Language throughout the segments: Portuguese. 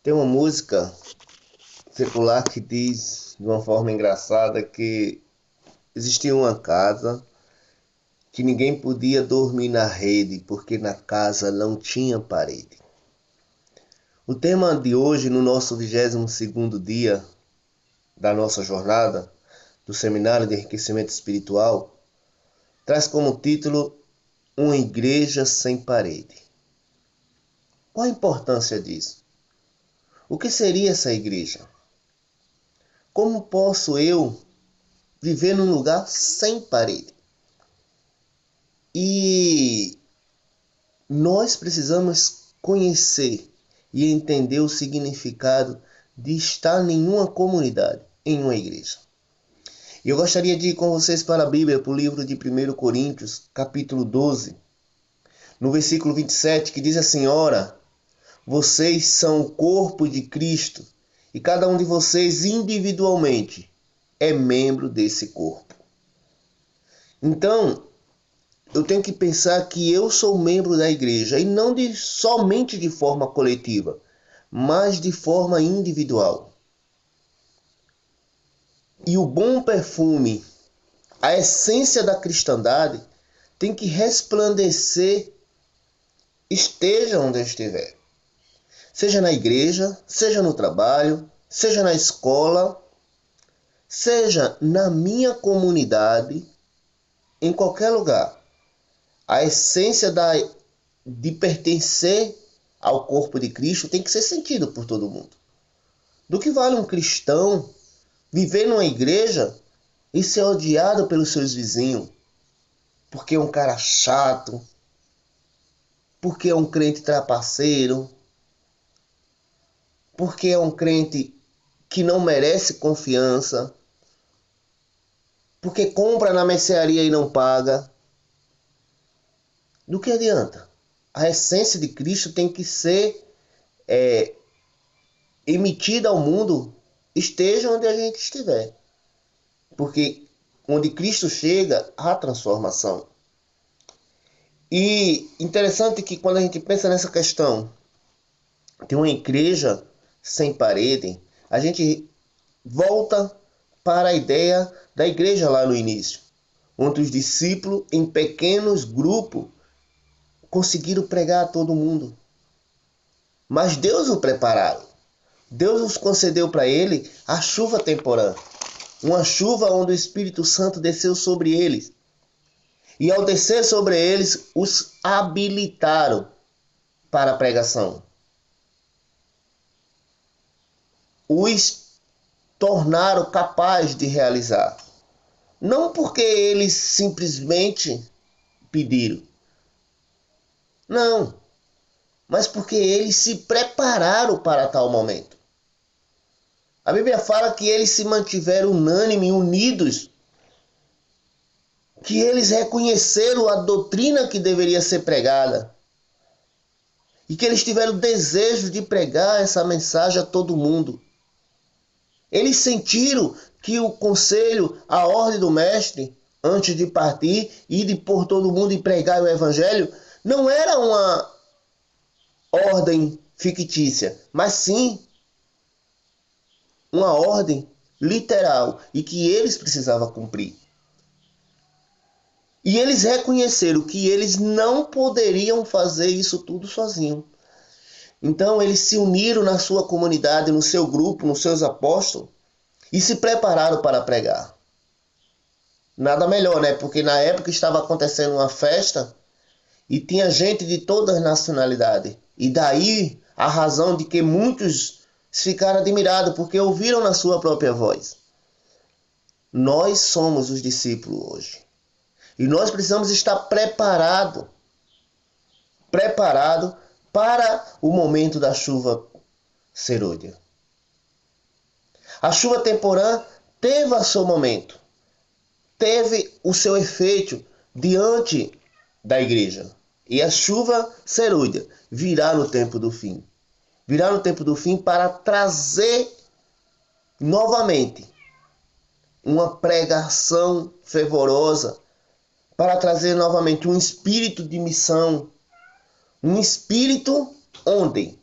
Tem uma música secular que diz de uma forma engraçada que existia uma casa que ninguém podia dormir na rede porque na casa não tinha parede. O tema de hoje, no nosso 22º dia da nossa jornada do Seminário de Enriquecimento Espiritual, traz como título Uma Igreja Sem Parede. Qual a importância disso? O que seria essa igreja? Como posso eu viver num lugar sem parede? E nós precisamos conhecer e entender o significado de estar em uma comunidade, em uma igreja. E eu gostaria de ir com vocês para a Bíblia, para o livro de 1 Coríntios, capítulo 12, no versículo 27, que diz assim: Ora, vocês são o corpo de Cristo, e cada um de vocês individualmente é membro desse corpo. Então, eu tenho que pensar que eu sou membro da igreja, e não somente de forma coletiva, mas de forma individual. E o bom perfume, a essência da cristandade, tem que resplandecer, esteja onde eu estiver. Seja na igreja, seja no trabalho, seja na escola, seja na minha comunidade, em qualquer lugar. A essência de pertencer ao corpo de Cristo tem que ser sentido por todo mundo. Do que vale um cristão viver numa igreja e ser odiado pelos seus vizinhos? Porque é um cara chato, porque é um crente trapaceiro, porque é um crente que não merece confiança, porque compra na mercearia e não paga. Do que adianta? A essência de Cristo tem que ser emitida ao mundo, esteja onde a gente estiver. Porque onde Cristo chega, há transformação. E interessante que quando a gente pensa nessa questão de uma igreja sem parede, a gente volta para a ideia da igreja lá no início, onde os discípulos, em pequenos grupos, conseguiram pregar a todo mundo. Mas Deus o prepararam. Deus os concedeu para ele a chuva temporã, uma chuva onde o Espírito Santo desceu sobre eles. E ao descer sobre eles, os habilitaram para a pregação. Os tornaram capazes de realizar. Não porque eles simplesmente pediram. Não. Mas porque eles se prepararam para tal momento. A Bíblia fala que eles se mantiveram unânimes, unidos, que eles reconheceram a doutrina que deveria ser pregada e que eles tiveram desejo de pregar essa mensagem a todo mundo. Eles sentiram que o conselho, a ordem do mestre, antes de partir e de por todo mundo e pregar o evangelho, não era uma ordem fictícia, mas sim uma ordem literal e que eles precisavam cumprir. E eles reconheceram que eles não poderiam fazer isso tudo sozinhos. Então eles se uniram na sua comunidade, no seu grupo, nos seus apóstolos e se prepararam para pregar. Nada melhor, né? Porque na época estava acontecendo uma festa e tinha gente de todas as nacionalidades. E daí a razão de que muitos ficaram admirados porque ouviram na sua própria voz. Nós somos os discípulos hoje. E nós precisamos estar preparados para o momento da chuva serôdia. A chuva temporã teve o seu momento, teve o seu efeito diante da igreja. E a chuva serôdia virá no tempo do fim. Virá no tempo do fim para trazer novamente uma pregação fervorosa, para trazer novamente um espírito de missão, um espírito onde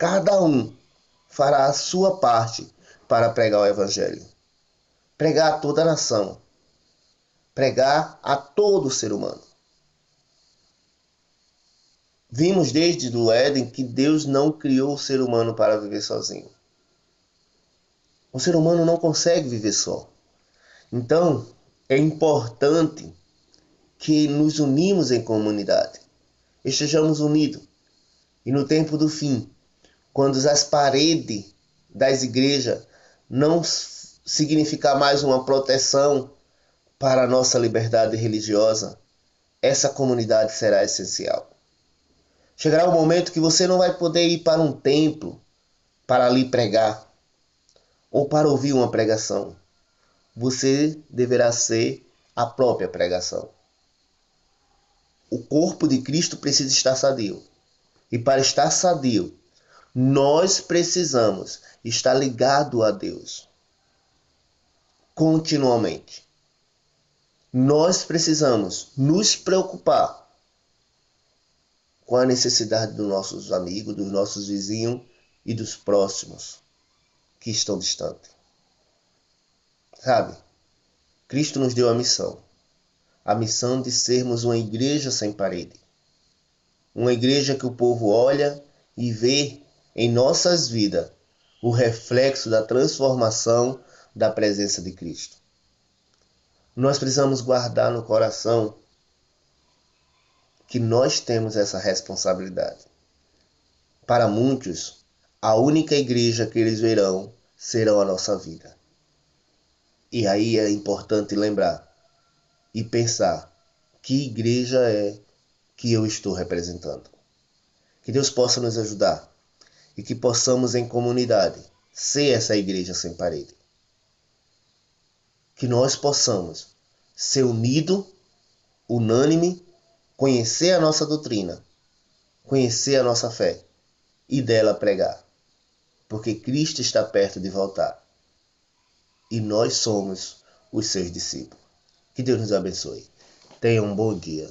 Cada um fará a sua parte para pregar o Evangelho. Pregar a toda a nação. Pregar a todo ser humano. Vimos desde o Éden que Deus não criou o ser humano para viver sozinho. O ser humano não consegue viver só. Então, é importante que nos unimos em comunidade. Estejamos unidos. E no tempo do fim, quando as paredes das igrejas não significar mais uma proteção para a nossa liberdade religiosa, essa comunidade será essencial. Chegará o momento que você não vai poder ir para um templo para ali pregar ou para ouvir uma pregação. Você deverá ser a própria pregação. O corpo de Cristo precisa estar sadio. E para estar sadio, nós precisamos estar ligados a Deus continuamente. Nós precisamos nos preocupar com a necessidade dos nossos amigos, dos nossos vizinhos e dos próximos que estão distantes. Sabe? Cristo nos deu a missão de sermos uma igreja sem parede. Uma igreja que o povo olha e vê em nossas vidas o reflexo da transformação da presença de Cristo. Nós precisamos guardar no coração que nós temos essa responsabilidade. Para muitos, a única igreja que eles verão será a nossa vida. E aí é importante lembrar e pensar que igreja é que eu estou representando. Que Deus possa nos ajudar e que possamos em comunidade ser essa igreja sem parede. Que nós possamos ser unidos, unânime, conhecer a nossa doutrina, conhecer a nossa fé e dela pregar. Porque Cristo está perto de voltar. E nós somos os seus discípulos. Que Deus nos abençoe. Tenha um bom dia.